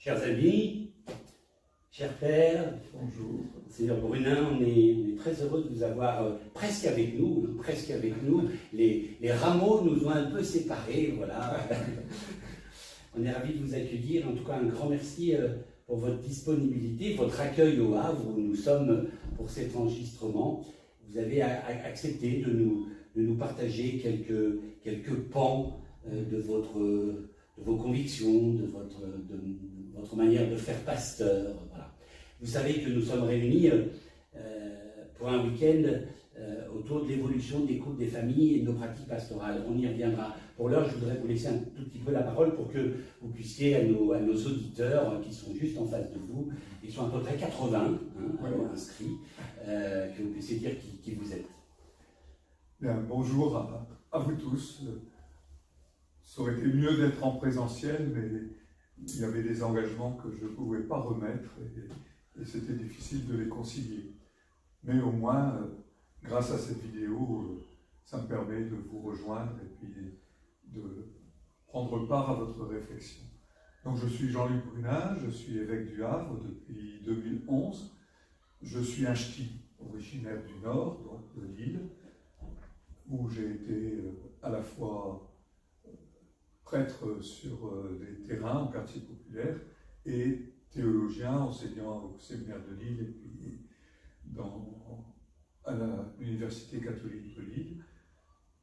Chers amis, chers pères, Bonjour. Seigneur Brunin, on est très heureux de vous avoir presque avec nous. Les rameaux nous ont un peu séparés, voilà. On est ravis de vous accueillir. En tout cas, un grand merci pour votre disponibilité, votre accueil au Havre où nous sommes pour cet enregistrement. Vous avez accepté de nous partager quelques pans de vos convictions, de votre manière de faire pasteur. Voilà. Vous savez que nous sommes réunis pour un week-end autour de l'évolution des couples, des familles et de nos pratiques pastorales. On y reviendra. Pour l'heure, je voudrais vous laisser un tout petit peu la parole pour que vous puissiez, à nos auditeurs qui sont juste en face de vous, ils sont à peu près 80 inscrits, que vous puissiez dire qui vous êtes. Bien, bonjour à vous tous. Ça aurait été mieux d'être en présentiel, mais il y avait des engagements que je ne pouvais pas remettre et c'était difficile de les concilier. Mais au moins, grâce à cette vidéo, ça me permet de vous rejoindre et puis de prendre part à votre réflexion. Donc je suis Jean-Luc Brunin, je suis évêque du Havre depuis 2011. Je suis un ch'ti originaire du Nord, donc de Lille, où j'ai été à la fois prêtre sur des terrains en quartier populaire et théologien enseignant au séminaire de Lille et puis à l'université catholique de Lille.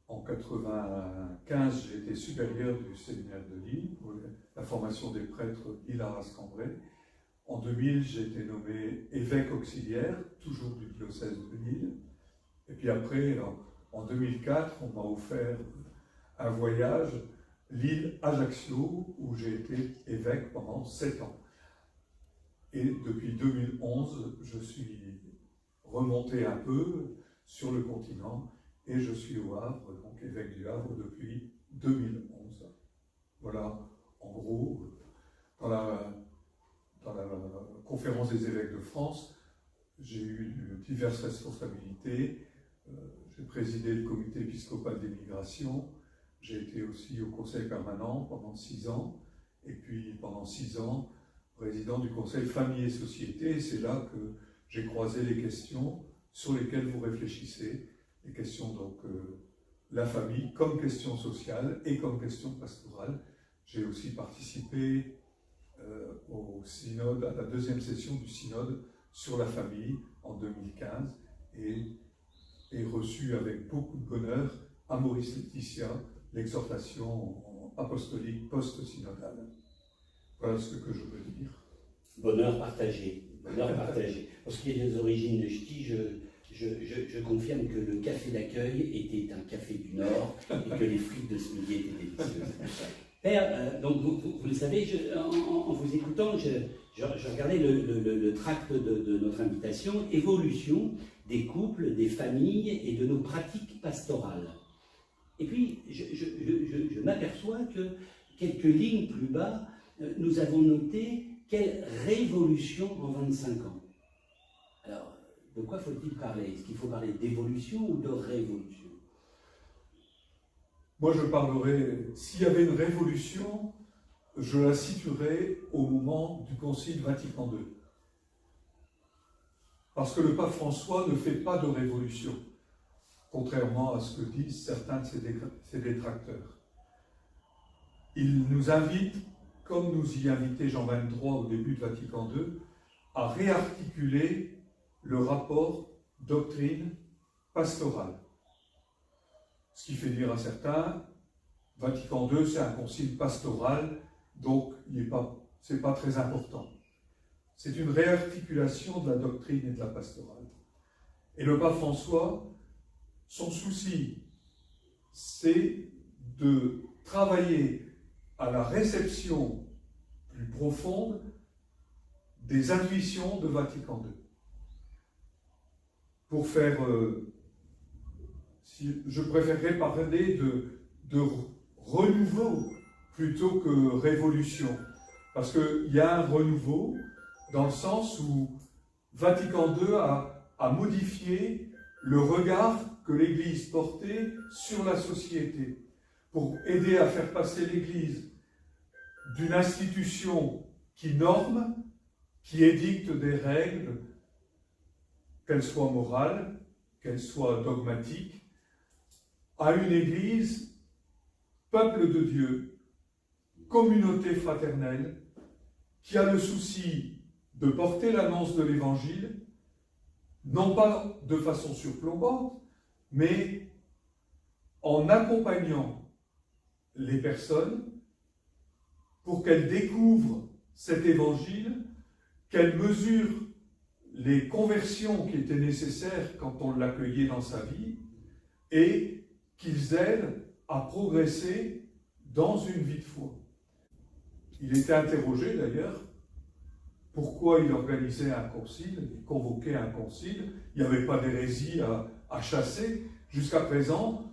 En 1995, j'ai été supérieur du séminaire de Lille pour la formation des prêtres Lille-Arras-Cambrai. En 2000, j'ai été nommé évêque auxiliaire, toujours du diocèse de Lille. Et puis après, en 2004, on m'a offert un voyage Lille-Ajaccio, où j'ai été évêque pendant 7 ans. Et depuis 2011, je suis remonté un peu sur le continent et je suis au Havre, donc évêque du Havre depuis 2011. Voilà, en gros, dans la conférence des évêques de France, j'ai eu diverses responsabilités. J'ai présidé le comité épiscopal des migrations. J'ai été aussi au conseil permanent pendant 6 ans, et puis pendant 6 ans, président du conseil famille et société. C'est là que j'ai croisé les questions sur lesquelles vous réfléchissez, les questions donc la famille comme question sociale et comme question pastorale. J'ai aussi participé au synode, à la 2e session du synode sur la famille en 2015 et reçu avec beaucoup de bonheur à Maurice Laetitia l'exhortation apostolique post-synodale. Voilà ce que je veux dire. Bonheur partagé, bonheur partagé. Pour ce qui est des origines de ch'ti, je confirme que le café d'accueil était un café du Nord et que les frites de ce midi étaient délicieuses. Père, donc vous le savez, en vous écoutant, je regardais le tract de notre invitation, évolution des couples, des familles et de nos pratiques pastorales. Et puis, je m'aperçois que quelques lignes plus bas, nous avons noté quelle révolution en 25 ans. Alors, de quoi faut-il parler? Est-ce qu'il faut parler d'évolution ou de révolution? Moi, je parlerai, s'il y avait une révolution, je la situerais au moment du Concile Vatican II. Parce que le pape François ne fait pas de révolution, contrairement à ce que disent certains de ses détracteurs. Il nous invite, comme nous y invitait Jean XXIII au début de Vatican II, à réarticuler le rapport doctrine-pastorale. Ce qui fait dire à certains, Vatican II, c'est un concile pastoral, donc ce n'est pas très important. C'est une réarticulation de la doctrine et de la pastorale. Et le pape François, son souci, c'est de travailler à la réception plus profonde des intuitions de Vatican II. Pour faire, je préférerais parler de renouveau plutôt que révolution, parce qu'il y a un renouveau dans le sens où Vatican II a modifié le regard que l'Église portait sur la société, pour aider à faire passer l'Église d'une institution qui norme, qui édicte des règles, qu'elles soient morales, qu'elles soient dogmatiques, à une Église, peuple de Dieu, communauté fraternelle, qui a le souci de porter l'annonce de l'Évangile, non pas de façon surplombante, mais en accompagnant les personnes pour qu'elles découvrent cet Évangile, qu'elles mesurent les conversions qui étaient nécessaires quand on l'accueillait dans sa vie, et qu'ils aident à progresser dans une vie de foi. Il était interrogé d'ailleurs pourquoi il organisait un concile, il convoquait un concile, il n'y avait pas d'hérésie à chasser. Jusqu'à présent,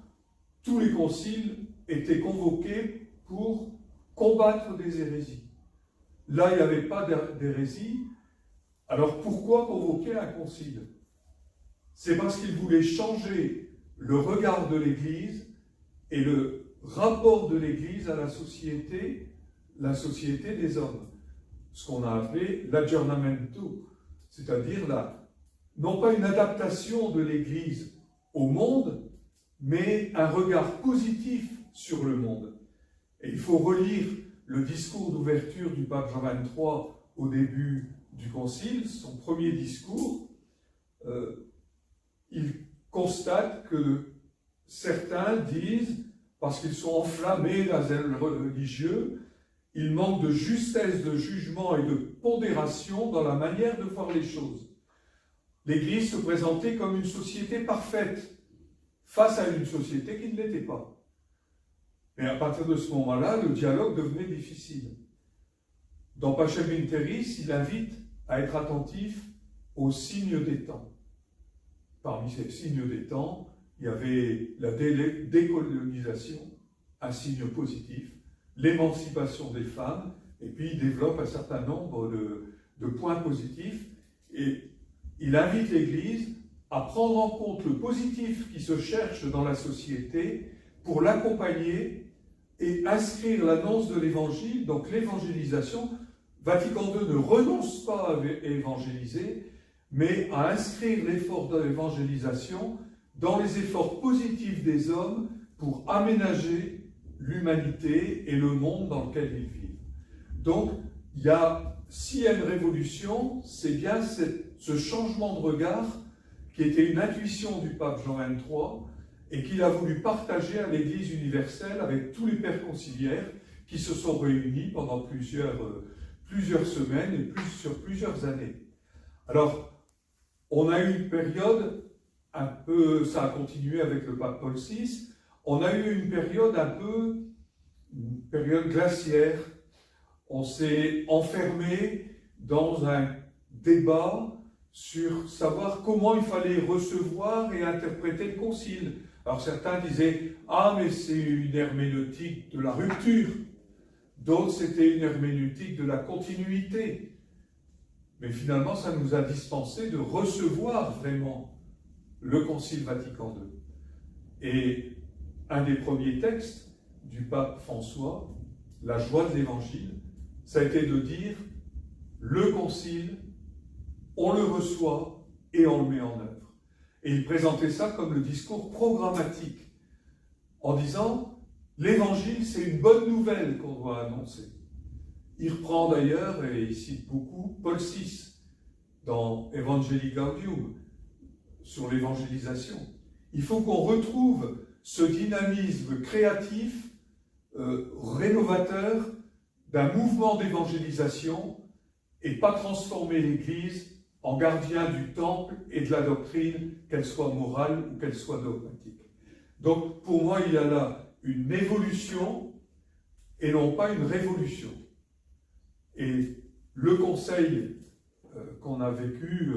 tous les conciles étaient convoqués pour combattre des hérésies. Là, il n'y avait pas d'hérésie. Alors pourquoi convoquer un concile? C'est parce qu'il voulait changer le regard de l'Église et le rapport de l'Église à la société des hommes. Ce qu'on a appelé l'aggiornamento, c'est-à-dire non pas une adaptation de l'Église au monde, mais un regard positif sur le monde. Et il faut relire le discours d'ouverture du pape Jean XXIII au début du Concile, son premier discours. Il constate que certains disent, parce qu'ils sont enflammés d'un zèle religieux, il manque de justesse de jugement et de pondération dans la manière de voir les choses. L'Église se présentait comme une société parfaite face à une société qui ne l'était pas. Mais à partir de ce moment-là, le dialogue devenait difficile. Dans Pacem in Terris, il invite à être attentif aux signes des temps. Parmi ces signes des temps, il y avait la décolonisation, un signe positif, l'émancipation des femmes, et puis il développe un certain nombre de points positifs, et il invite l'Église à prendre en compte le positif qui se cherche dans la société pour l'accompagner et inscrire l'annonce de l'Évangile, donc l'évangélisation. Vatican II ne renonce pas à évangéliser, mais à inscrire l'effort de l'évangélisation dans les efforts positifs des hommes pour aménager l'humanité et le monde dans lequel ils vivent. Donc, s'il y a une révolution, c'est bien ce changement de regard qui était une intuition du pape Jean XXIII et qu'il a voulu partager à l'Église universelle avec tous les pères conciliaires qui se sont réunis pendant plusieurs semaines et sur plusieurs années. Alors, on a eu une période ça a continué avec le pape Paul VI, on a eu une période glaciaire. On s'est enfermé dans un débat sur savoir comment il fallait recevoir et interpréter le concile. Alors certains disaient « Ah, mais c'est une herméneutique de la rupture ». D'autres, c'était une herméneutique de la continuité. Mais finalement, ça nous a dispensé de recevoir vraiment le Concile Vatican II. Et un des premiers textes du pape François, La joie de l'Évangile, ça a été de dire le Concile, on le reçoit et on le met en œuvre. Et il présentait ça comme le discours programmatique, en disant l'Évangile, c'est une bonne nouvelle qu'on doit annoncer. Il reprend d'ailleurs, et il cite beaucoup, Paul VI, dans Evangelii Gaudium, sur l'évangélisation. Il faut qu'on retrouve ce dynamisme créatif, rénovateur, d'un mouvement d'évangélisation et pas transformer l'Église en gardien du temple et de la doctrine, qu'elle soit morale ou qu'elle soit dogmatique. Donc, pour moi, il y a là une évolution et non pas une révolution. Et le conseil qu'on a vécu,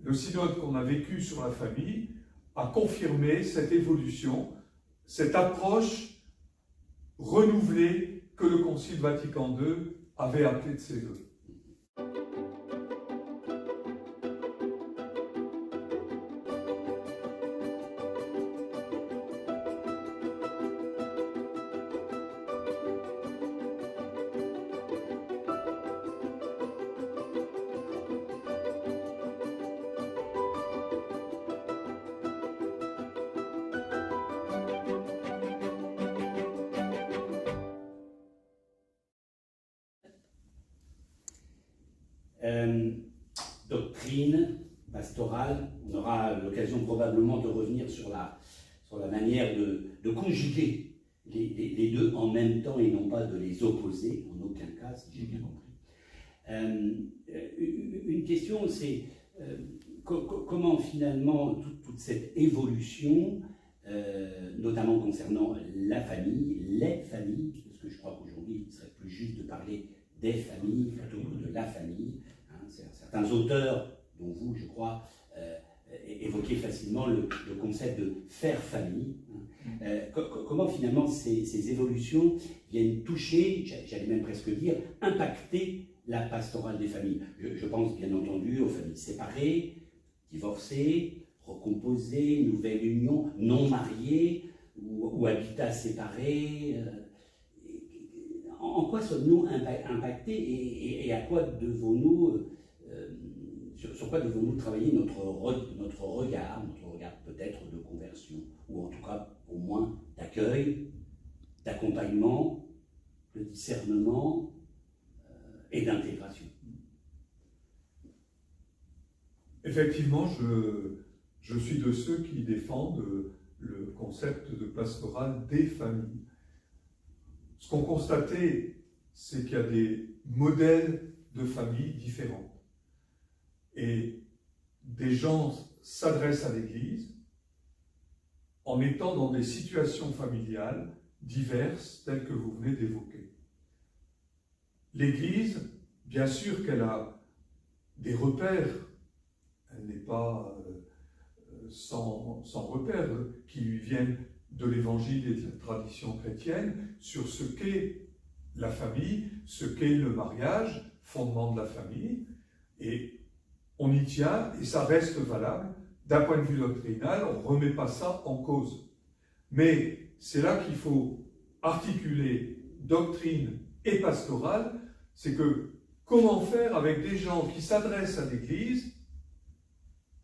le synode qu'on a vécu sur la famille, a confirmé cette évolution, cette approche renouvelée que le Concile Vatican II avait appelée de ses vœux. Doctrine, pastorale, on aura l'occasion probablement de revenir sur la manière de conjuguer les deux en même temps et non pas de les opposer, en aucun cas, si j'ai bien compris. Une question, c'est comment finalement toute cette évolution, notamment concernant la famille, les familles, parce que je crois qu'aujourd'hui il serait plus juste de parler des familles plutôt que de la famille. Hein, certains auteurs, dont vous, je crois, évoquaient facilement le concept de faire famille. Comment finalement ces évolutions viennent toucher, j'allais même presque dire, impacter la pastorale des familles. Je pense bien entendu aux familles séparées, divorcées, recomposées, nouvelles unions, non mariées ou habitats séparés. En quoi sommes-nous impactés et à quoi devons-nous, sur quoi devons-nous travailler notre regard peut-être de conversion, ou en tout cas au moins d'accueil, d'accompagnement, de discernement et d'intégration. Effectivement, je suis de ceux qui défendent le concept de pastorale des familles. Ce qu'on constatait, c'est qu'il y a des modèles de familles différents. Et des gens s'adressent à l'Église en étant dans des situations familiales diverses telles que vous venez d'évoquer. L'Église, bien sûr qu'elle a des repères, elle n'est pas sans repères qui lui viennent de l'Évangile et de la tradition chrétienne sur ce qu'est la famille, ce qu'est le mariage, fondement de la famille, et on y tient et ça reste valable. D'un point de vue doctrinal, on ne remet pas ça en cause. Mais c'est là qu'il faut articuler doctrine et pastorale, c'est que comment faire avec des gens qui s'adressent à l'Église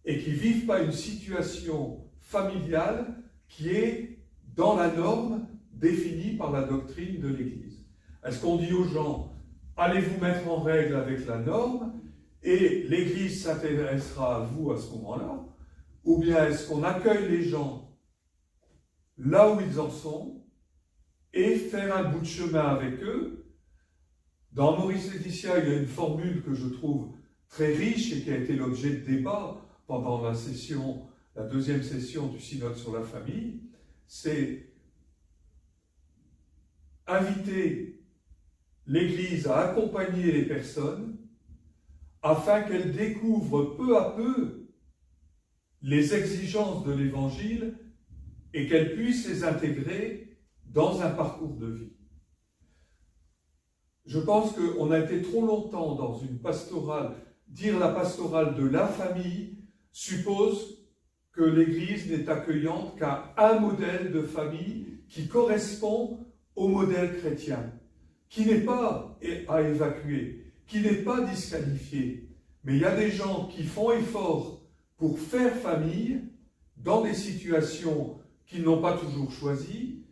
et qui ne vivent pas une situation familiale qui est dans la norme définie par la doctrine de l'Église. Est-ce qu'on dit aux gens, allez vous mettre en règle avec la norme et l'Église s'intéressera à vous à ce moment-là? Ou bien est-ce qu'on accueille les gens là où ils en sont et faire un bout de chemin avec eux? Dans Maurice Laetitia, il y a une formule que je trouve très riche et qui a été l'objet de débat pendant la deuxième session du synode sur la famille, c'est inviter l'Église à accompagner les personnes afin qu'elles découvrent peu à peu les exigences de l'Évangile et qu'elles puissent les intégrer dans un parcours de vie. Je pense qu'on a été trop longtemps dans une pastorale. Dire la pastorale de la famille suppose que l'Église n'est accueillante qu'à un modèle de famille qui correspond au modèle chrétien, qui n'est pas à évacuer, qui n'est pas disqualifié. Mais il y a des gens qui font effort pour faire famille dans des situations qu'ils n'ont pas toujours choisies,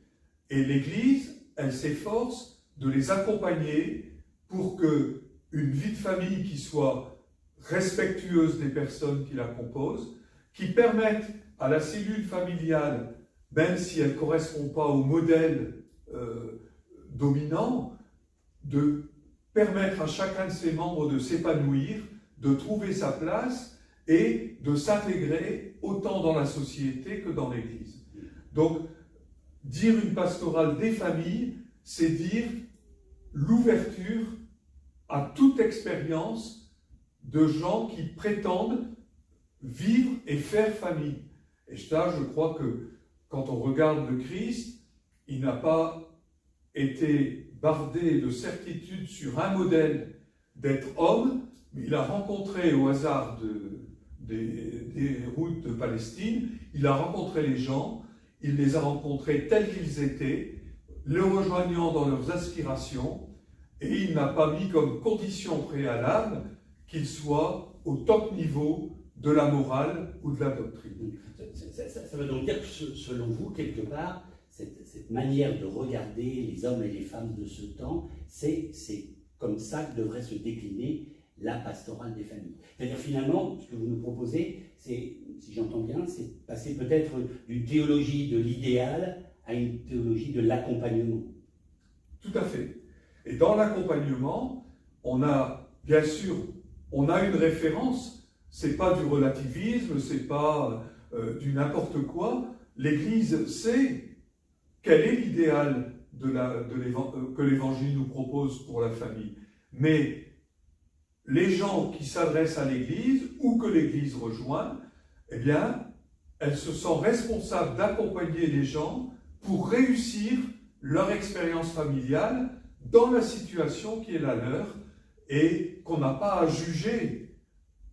et l'Église, elle s'efforce de les accompagner pour que une vie de famille qui soit respectueuse des personnes qui la composent, qui permette à la cellule familiale, même si elle ne correspond pas au modèle dominant, de permettre à chacun de ses membres de s'épanouir, de trouver sa place et de s'intégrer autant dans la société que dans l'Église. Donc, dire une pastorale des familles, c'est dire l'ouverture à toute expérience de gens qui prétendent vivre et faire famille. Et ça, je crois que quand on regarde le Christ, il n'a pas été bardé de certitude sur un modèle d'être homme, mais il a rencontré au hasard des routes de Palestine, il a rencontré les gens, il les a rencontrés tels qu'ils étaient, les rejoignant dans leurs aspirations, et il n'a pas mis comme condition préalable qu'ils soient au top niveau de la morale ou de la doctrine. Ça veut donc dire que, selon vous, quelque part, cette manière de regarder les hommes et les femmes de ce temps, c'est comme ça que devrait se décliner la pastorale des familles. C'est-à-dire finalement, ce que vous nous proposez, c'est, si j'entends bien, c'est passer peut-être d'une théologie de l'idéal à une théologie de l'accompagnement. Tout à fait. Et dans l'accompagnement, on a, bien sûr, on a une référence. C'est pas du relativisme, c'est pas du n'importe quoi. L'Église sait quel est l'idéal que l'Évangile nous propose pour la famille. Mais les gens qui s'adressent à l'Église ou que l'Église rejoint, eh bien, elle se sent responsable d'accompagner les gens pour réussir leur expérience familiale dans la situation qui est la leur et qu'on n'a pas à juger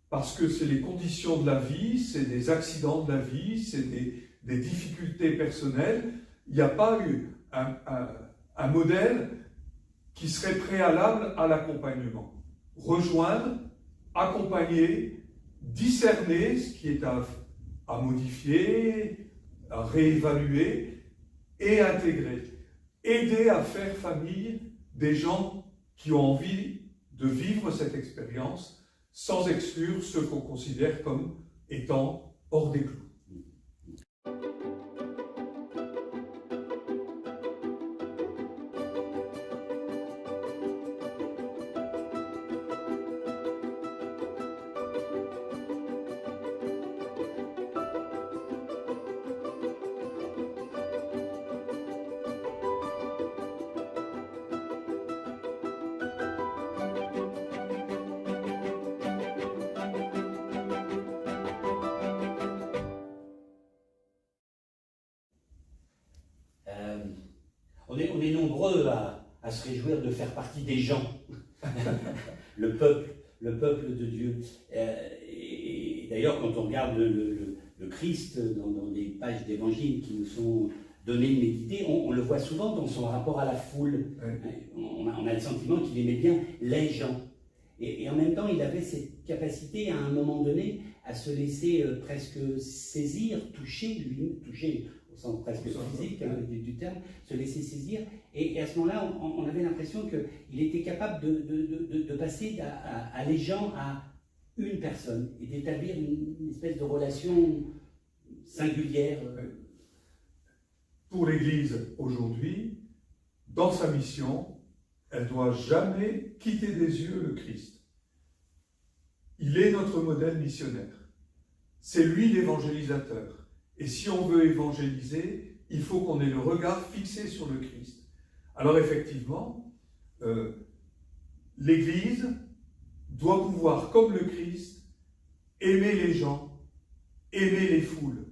parce que c'est les conditions de la vie, c'est des accidents de la vie, c'est des difficultés personnelles. Il n'y a pas eu un modèle qui serait préalable à l'accompagnement. Rejoindre, accompagner, discerner ce qui est à modifier, à réévaluer et intégrer. Aider à faire famille des gens qui ont envie de vivre cette expérience sans exclure ceux qu'on considère comme étant hors des clous. On est nombreux à se réjouir de faire partie des gens, le peuple de Dieu. Et d'ailleurs, quand on regarde le Christ dans les pages d'évangile qui nous sont données de méditer, on le voit souvent dans son rapport à la foule. On a le sentiment qu'il aimait bien les gens. Et en même temps, il avait cette capacité, à un moment donné, à se laisser presque saisir, toucher au sens presque physique du terme, se laisser saisir. Et à ce moment-là, on avait l'impression qu'il était capable de passer à les gens à une personne et d'établir une espèce de relation singulière. Pour l'Église aujourd'hui, dans sa mission, elle ne doit jamais quitter des yeux le Christ. Il est notre modèle missionnaire. C'est lui l'évangélisateur. Et si on veut évangéliser, il faut qu'on ait le regard fixé sur le Christ. Alors effectivement, l'Église doit pouvoir, comme le Christ, aimer les gens, aimer les foules.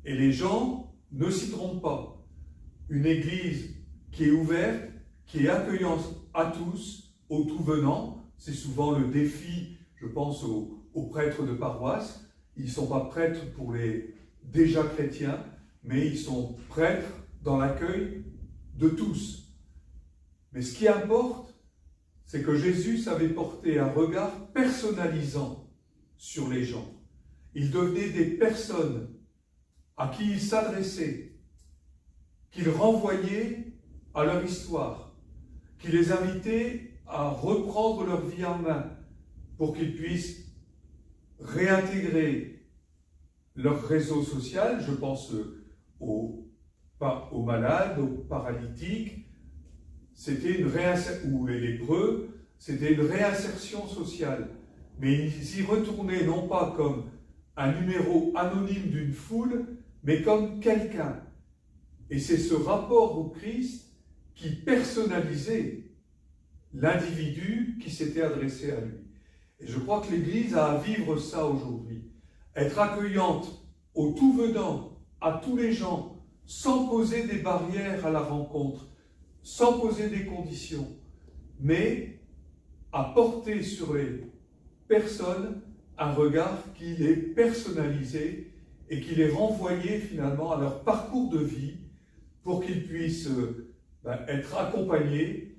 Et les gens ne s'y trompent pas. Une Église qui est ouverte, qui est accueillante à tous, aux tout-venants, c'est souvent le défi, je pense aux prêtres de paroisse. Ils ne sont pas prêtres pour les déjà chrétiens, mais ils sont prêtres dans l'accueil de tous. Mais ce qui importe, c'est que Jésus savait porter un regard personnalisant sur les gens. Il devenait des personnes à qui il s'adressait, qu'il renvoyait à leur histoire, qui les invitait à reprendre leur vie en main pour qu'ils puissent réintégrer leur réseau social. Je pense aux malades, aux paralytiques, ou les lépreux, c'était une réinsertion sociale. Mais ils y retournaient non pas comme un numéro anonyme d'une foule, mais comme quelqu'un. Et c'est ce rapport au Christ qui personnalisait l'individu qui s'était adressé à lui. Et je crois que l'Église a à vivre ça aujourd'hui. Être accueillante aux tout-venants, à tous les gens, sans poser des barrières à la rencontre, sans poser des conditions, mais à porter sur les personnes un regard qui les personnalisé et qui les renvoyait finalement à leur parcours de vie pour qu'ils puissent être accompagnés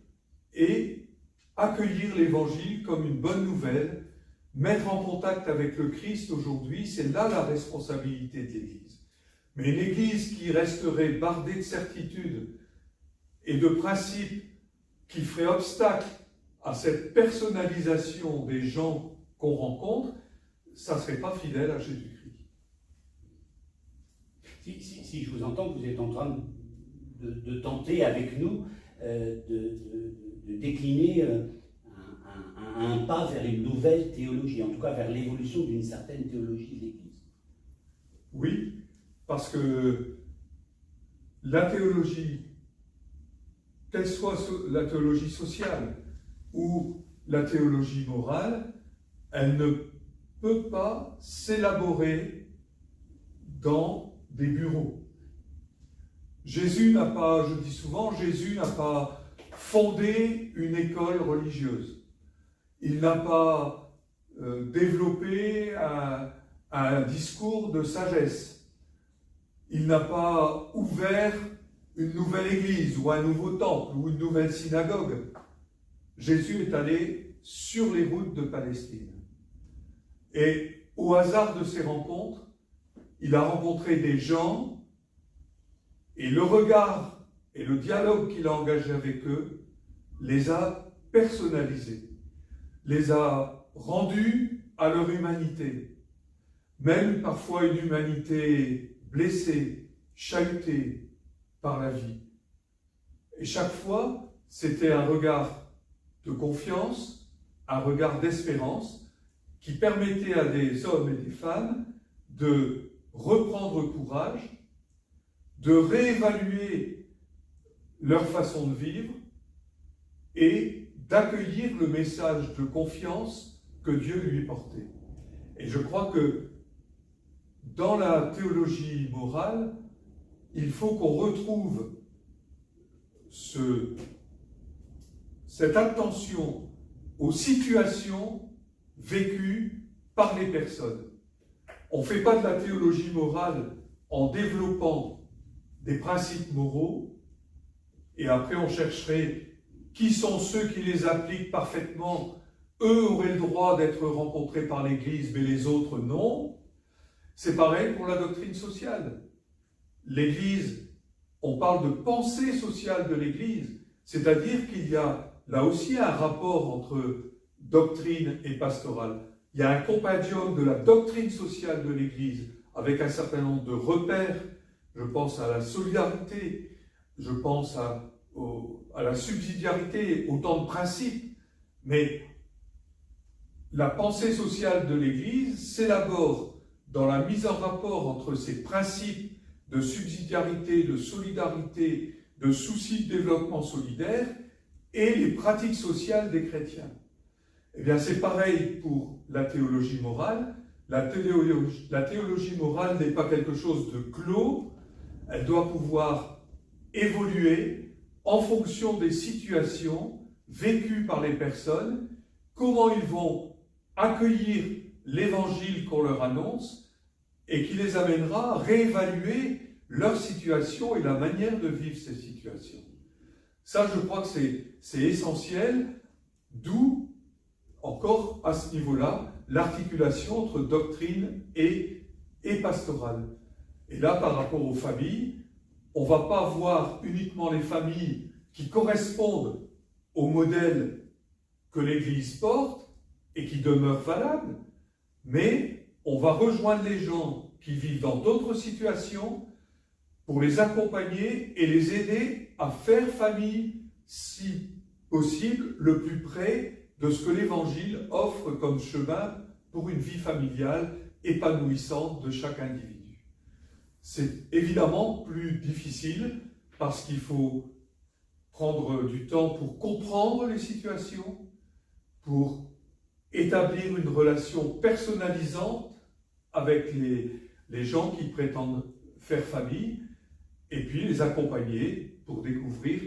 et accueillir l'Évangile comme une bonne nouvelle, mettre en contact avec le Christ aujourd'hui, c'est là la responsabilité de l'Église. Mais une Église qui resterait bardée de certitudes et de principes qui ferait obstacle à cette personnalisation des gens qu'on rencontre, ça ne serait pas fidèle à Jésus-Christ. Si je vous entends, vous êtes en train de tenter avec nous de décliner un pas vers une nouvelle théologie, en tout cas vers l'évolution d'une certaine théologie de l'Église. Oui, parce que la théologie, qu'elle soit la théologie sociale ou la théologie morale, elle ne peut pas s'élaborer dans des bureaux. Jésus n'a pas, je dis souvent, Jésus n'a pas fondé une école religieuse. Il n'a pas développé un discours de sagesse. Il n'a pas ouvert une nouvelle église ou un nouveau temple ou une nouvelle synagogue. Jésus est allé sur les routes de Palestine. Et au hasard de ces rencontres, il a rencontré des gens et le regard et le dialogue qu'il a engagé avec eux les a personnalisés, les a rendus à leur humanité, même parfois une humanité blessée, chahutée par la vie. Et chaque fois, c'était un regard de confiance, un regard d'espérance qui permettait à des hommes et des femmes de reprendre courage, de réévaluer leur façon de vivre et d'accueillir le message de confiance que Dieu lui portait. Et je crois que dans la théologie morale, il faut qu'on retrouve cette attention aux situations vécues par les personnes. On ne fait pas de la théologie morale en développant des principes moraux et après on chercherait qui sont ceux qui les appliquent parfaitement. Eux auraient le droit d'être rencontrés par l'Église, mais les autres non. C'est pareil pour la doctrine sociale. L'Église, on parle de pensée sociale de l'Église, c'est-à-dire qu'il y a là aussi un rapport entre doctrine et pastorale. Il y a un compendium de la doctrine sociale de l'Église avec un certain nombre de repères. Je pense à la solidarité, je pense à la subsidiarité, autant de principes. Mais la pensée sociale de l'Église s'élabore dans la mise en rapport entre ces principes de subsidiarité, de solidarité, de souci de développement solidaire et les pratiques sociales des chrétiens. Eh bien, c'est pareil pour la théologie morale. La théologie morale n'est pas quelque chose de clos. Elle doit pouvoir évoluer en fonction des situations vécues par les personnes, comment ils vont accueillir l'évangile qu'on leur annonce et qui les amènera à réévaluer leur situation et la manière de vivre ces situations. Ça, je crois que c'est essentiel, d'où, encore à ce niveau-là, l'articulation entre doctrine et pastorale. Et là, par rapport aux familles, on ne va pas voir uniquement les familles qui correspondent au modèle que l'Église porte et qui demeurent valables, mais on va rejoindre les gens qui vivent dans d'autres situations pour les accompagner et les aider à faire famille, si possible, le plus près de ce que l'Évangile offre comme chemin pour une vie familiale épanouissante de chaque individu. C'est évidemment plus difficile parce qu'il faut prendre du temps pour comprendre les situations, pour établir une relation personnalisante avec les gens qui prétendent faire famille, et puis les accompagner pour découvrir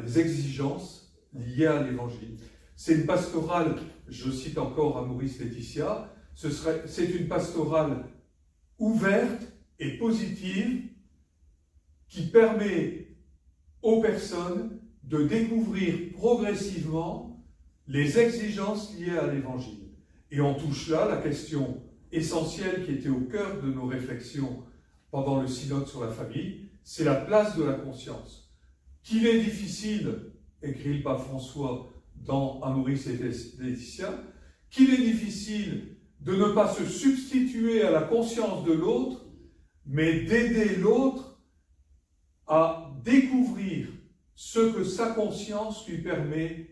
les exigences liées à l'Évangile. C'est une pastorale, je cite encore à Maurice Laetitia, c'est une pastorale ouverte et positive qui permet aux personnes de découvrir progressivement les exigences liées à l'Évangile. Et on touche là la question essentielle qui était au cœur de nos réflexions pendant le synode sur la famille, c'est la place de la conscience. Qu'il est difficile, écrit le pape François, dans Amoris et Laetitia, qu'il est difficile de ne pas se substituer à la conscience de l'autre, mais d'aider l'autre à découvrir ce que sa conscience lui permet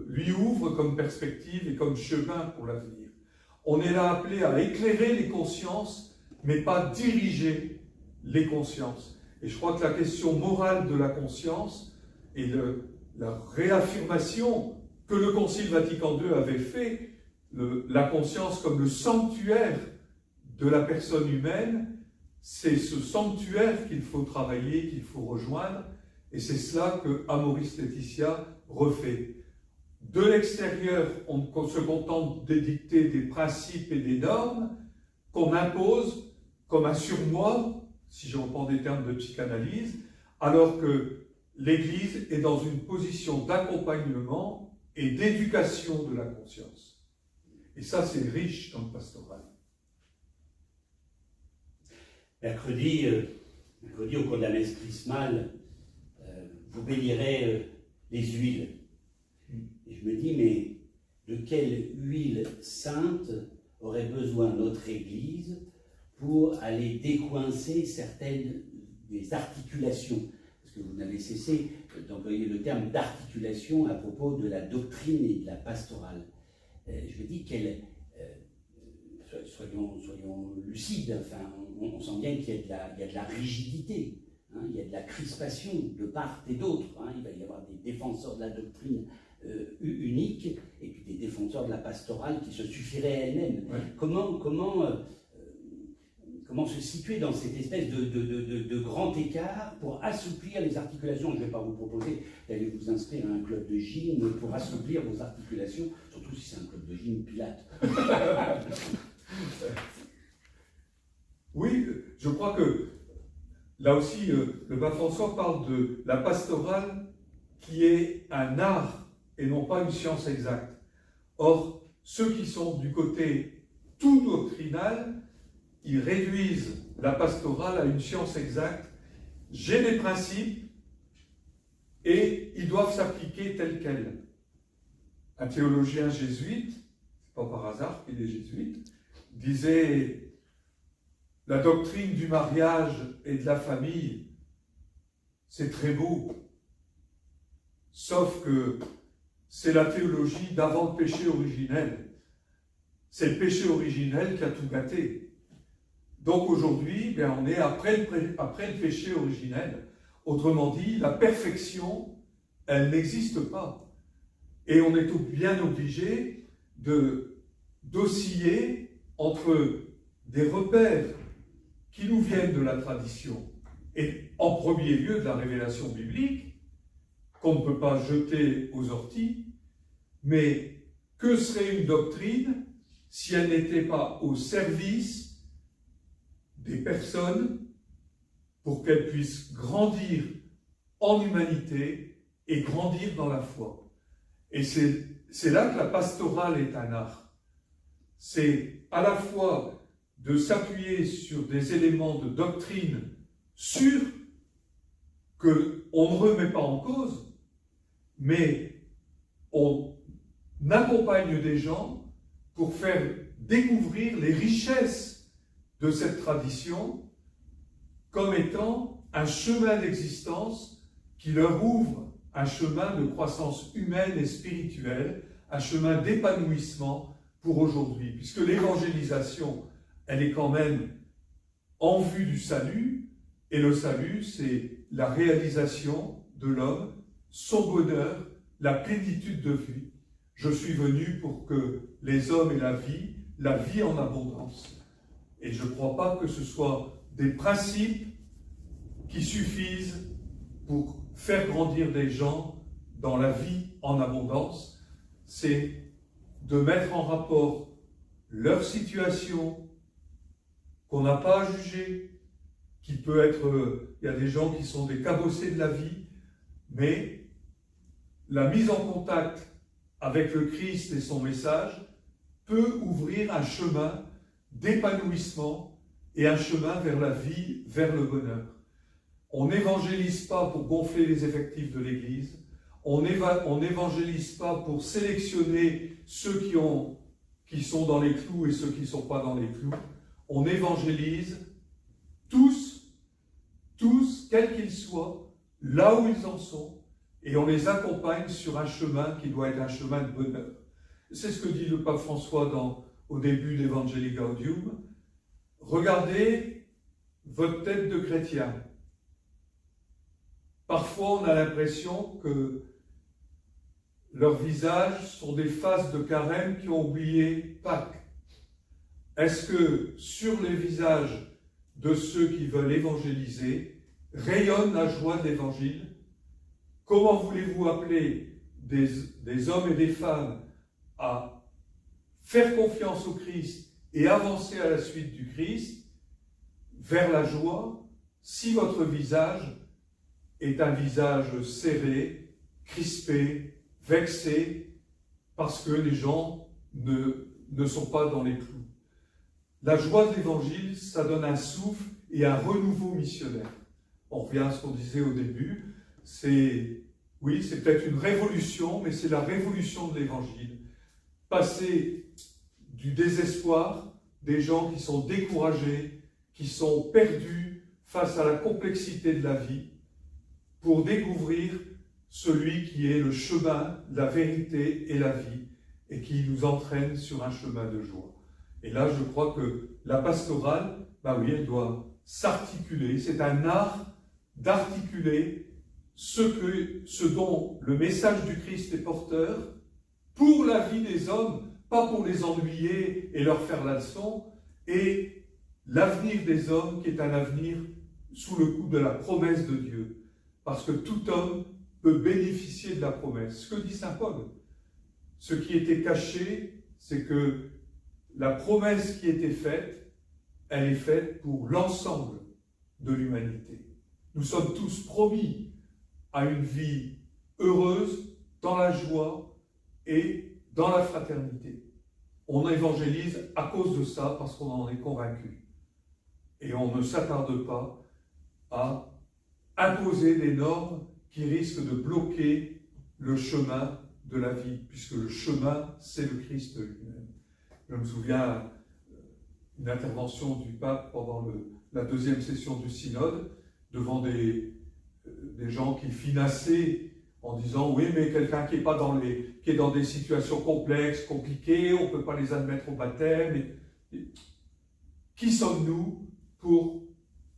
lui ouvre comme perspective et comme chemin pour l'avenir. On est là appelé à éclairer les consciences, mais pas diriger les consciences. Et je crois que la question morale de la conscience et la réaffirmation que le Concile Vatican II avait fait, la conscience comme le sanctuaire de la personne humaine, c'est ce sanctuaire qu'il faut travailler, qu'il faut rejoindre, et c'est cela que Amoris Laetitia refait. De l'extérieur, on se contente d'édicter des principes et des normes qu'on impose comme un surmoi, si je reprends des termes de psychanalyse, alors que l'Église est dans une position d'accompagnement et d'éducation de la conscience. Et ça, c'est riche dans le pastoral. Mercredi, au cours de la messe chrismale, vous bénirez les huiles. Et je me dis, mais de quelle huile sainte aurait besoin notre Église pour aller décoincer certaines des articulations? Parce que vous n'avez cessé d'employer le terme d'articulation à propos de la doctrine et de la pastorale. Je me dis, soyons lucides, enfin, on sent bien qu'il y a de la rigidité. Hein, il y a de la crispation de part et d'autre. Hein, il va y avoir des défenseurs de la doctrine unique et puis des défenseurs de la pastorale qui se suffiraient elles-mêmes. Ouais. Comment se situer dans cette espèce de grand écart pour assouplir les articulations? Je ne vais pas vous proposer d'aller vous inscrire à un club de gym pour assouplir vos articulations, surtout si c'est un club de gym Pilates. Oui, je crois que là aussi, le pape François parle de la pastorale qui est un art et non pas une science exacte. Or, ceux qui sont du côté tout doctrinal, ils réduisent la pastorale à une science exacte. J'ai des principes et ils doivent s'appliquer tels quels. Un théologien jésuite, c'est pas par hasard qu'il est jésuite, disait: la doctrine du mariage et de la famille, c'est très beau, sauf que c'est la théologie d'avant le péché originel. C'est le péché originel qui a tout gâté. Donc aujourd'hui, on est après le péché originel. Autrement dit, la perfection, elle n'existe pas. Et on est bien obligé d'osciller entre des repères qui nous viennent de la tradition, et en premier lieu de la révélation biblique, qu'on ne peut pas jeter aux orties, mais que serait une doctrine si elle n'était pas au service des personnes pour qu'elles puissent grandir en humanité et grandir dans la foi? Et c'est là que la pastorale est un art. C'est à la fois de s'appuyer sur des éléments de doctrine sûrs qu'on ne remet pas en cause, mais on accompagne des gens pour faire découvrir les richesses de cette tradition comme étant un chemin d'existence qui leur ouvre un chemin de croissance humaine et spirituelle, un chemin d'épanouissement pour aujourd'hui, puisque l'évangélisation, elle est quand même en vue du salut, et le salut, c'est la réalisation de l'homme, son bonheur, la plénitude de vie. Je suis venu pour que les hommes aient la vie en abondance. Et je ne crois pas que ce soit des principes qui suffisent pour faire grandir des gens dans la vie en abondance. C'est de mettre en rapport leur situation, qu'on n'a pas à juger, qui peut être, il y a des gens qui sont des cabossés de la vie, mais la mise en contact avec le Christ et son message peut ouvrir un chemin d'épanouissement et un chemin vers la vie, vers le bonheur. On n'évangélise pas pour gonfler les effectifs de l'Église, On n'évangélise pas pour sélectionner ceux qui sont dans les clous et ceux qui ne sont pas dans les clous. On évangélise tous, quels qu'ils soient, là où ils en sont, et on les accompagne sur un chemin qui doit être un chemin de bonheur. C'est ce que dit le pape François au début d'Evangelii Gaudium. Regardez votre tête de chrétien. Parfois, on a l'impression que leurs visages sont des faces de carême qui ont oublié Pâques. Est-ce que sur les visages de ceux qui veulent évangéliser rayonne la joie de l'évangile? Comment voulez-vous appeler des hommes et des femmes à faire confiance au Christ et avancer à la suite du Christ vers la joie si votre visage est un visage serré, crispé, vexé, parce que les gens ne sont pas dans les clous? La joie de l'évangile, ça donne un souffle et un renouveau missionnaire. On revient à ce qu'on disait au début, c'est peut-être une révolution, mais c'est la révolution de l'évangile. Passer du désespoir, des gens qui sont découragés, qui sont perdus face à la complexité de la vie, pour découvrir celui qui est le chemin, la vérité et la vie, et qui nous entraîne sur un chemin de joie. Et là, je crois que la pastorale, elle doit s'articuler. C'est un art d'articuler ce dont le message du Christ est porteur pour la vie des hommes, pas pour les ennuyer et leur faire la leçon, et l'avenir des hommes qui est un avenir sous le coup de la promesse de Dieu. Parce que tout homme peut bénéficier de la promesse. Ce que dit saint Paul, ce qui était caché, c'est que la promesse qui était faite, elle est faite pour l'ensemble de l'humanité. Nous sommes tous promis à une vie heureuse, dans la joie et dans la fraternité. On évangélise à cause de ça, parce qu'on en est convaincu. Et on ne s'attarde pas à imposer des normes qui risquent de bloquer le chemin de la vie, puisque le chemin, c'est le Christ lui-même. Je me souviens d'une intervention du pape pendant la deuxième session du synode, devant des gens qui finassaient en disant « Oui, mais quelqu'un qui est dans des situations complexes, compliquées, on ne peut pas les admettre au baptême. » Qui sommes-nous pour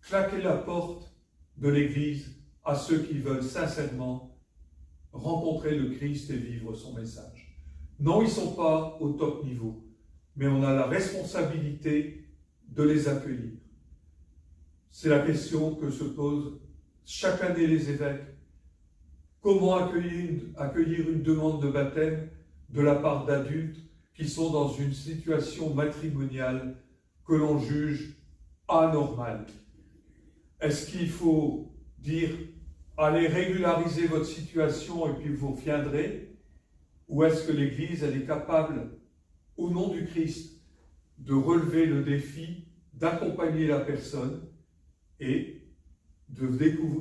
claquer la porte de l'Église à ceux qui veulent sincèrement rencontrer le Christ et vivre son message? Non, ils ne sont pas au top niveau, mais on a la responsabilité de les accueillir. C'est la question que se posent chaque année les évêques. Comment accueillir une demande de baptême de la part d'adultes qui sont dans une situation matrimoniale que l'on juge anormale? Est-ce qu'il faut dire « Allez régulariser votre situation et puis vous reviendrez » ou est-ce que l'Église, elle est capable, au nom du Christ, de relever le défi, d'accompagner la personne et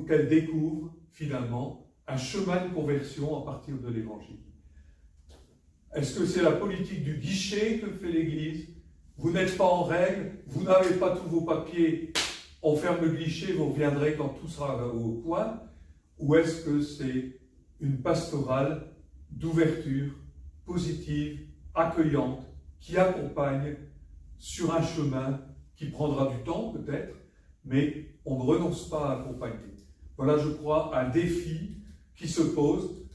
qu'elle découvre finalement un chemin de conversion à partir de l'Évangile? Est-ce que c'est la politique du guichet que fait l'Église? Vous n'êtes pas en règle, vous n'avez pas tous vos papiers, on ferme le guichet, vous reviendrez quand tout sera au point? Ou est-ce que c'est une pastorale d'ouverture positive, accueillante, qui accompagne sur un chemin qui prendra du temps peut-être, mais on ne renonce pas à accompagner? Voilà, je crois, un défi qui se pose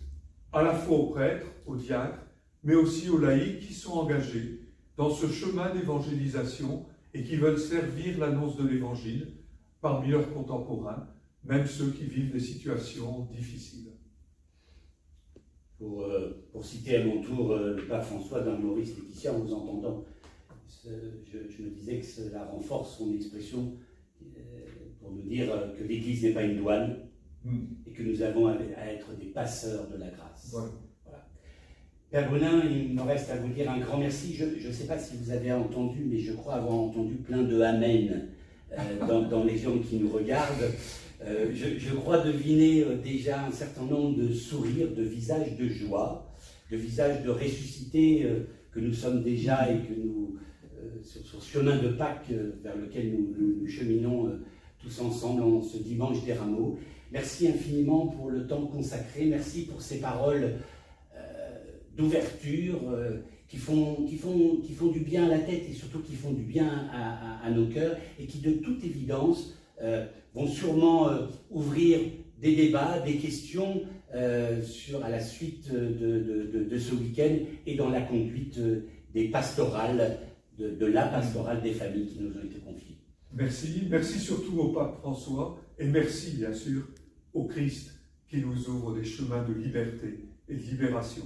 à la fois aux prêtres, aux diacres, mais aussi aux laïcs qui sont engagés dans ce chemin d'évangélisation et qui veulent servir l'annonce de l'Évangile parmi leurs contemporains, même ceux qui vivent des situations difficiles. Pour citer à mon tour le pape François dans Maurice Laetitia, en vous entendant, je me disais que cela renforce son expression pour nous dire que l'Église n'est pas une douane et que nous avons à être des passeurs de la grâce. Voilà. Père Brunin, il me reste à vous dire un grand merci. Je ne sais pas si vous avez entendu, mais je crois avoir entendu plein de Amen dans les gens qui nous regardent. Je crois deviner déjà un certain nombre de sourires, de visages de joie, de visages de ressuscité que nous sommes déjà et que nous, sur ce chemin de Pâques vers lequel nous cheminons tous ensemble en ce dimanche des Rameaux. Merci infiniment pour le temps consacré, merci pour ces paroles d'ouverture qui font du bien à la tête et surtout qui font du bien à nos cœurs et qui de toute évidence vont sûrement ouvrir des débats, des questions à la suite de ce week-end et dans la conduite des pastorales, de la pastorale des familles qui nous ont été confiées. Merci surtout au pape François et merci bien sûr au Christ qui nous ouvre des chemins de liberté et de libération.